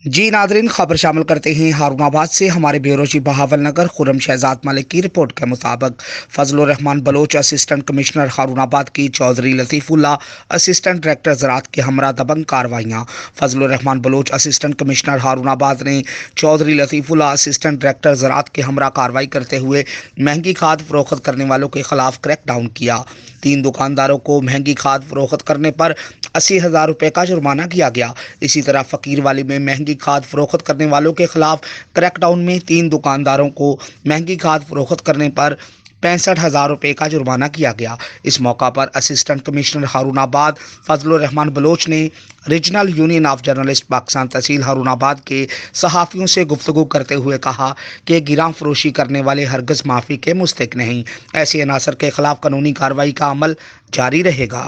जी Nadreen, खबर शामिल करते हैं हारूनाबाद से। हमारे bureau chief Bahawalnagar Khurram Shahzad Malik की रिपोर्ट के मुताबिक फजलुर रहमान बलोच असिस्टेंट कमिश्नर हारूनाबाद की चौधरी लतीफुल्ला असिस्टेंट डायरेक्टर ज़राअत के हमरा दबंग कार्रवाइयाँ। फजलुर रहमान बलोच असिस्टेंट कमिश्नर हारूनाबाद ने चौधरी लतीफुल्ला असिस्टेंट डायरेक्टर ज़राअत के हमरा कार्रवाई करते हुए महंगी खाद फरोख्त करने वालों के खिलाफ क्रैकडाउन किया। 3 दुकानदारों को महंगी खाद फरोख्त करने पर 80,000 रुपये का जुर्माना किया गया। इसी तरह फकीर वाली में महंगी खाद फरोख्त करने वालों के खिलाफ क्रैकडाउन में 3 दुकानदारों को महंगी खाद फरोख्त करने पर 65,000 रुपये का जुर्माना किया गया। इस मौका पर असिस्टेंट कमिश्नर हारूनाबाद फजलुर रहमान बलोच ने regional union of journalist Pakistan tehsil Harunabad के सहाफ़ियों से गुफ्तगू करते हुए कहा कि गिरां फरोशी करने वाले हरगज़ माफ़ी के मुस्तहिक नहीं। ऐसे अनासर के खिलाफ कानूनी कार्रवाई का अमल जारी रहेगा।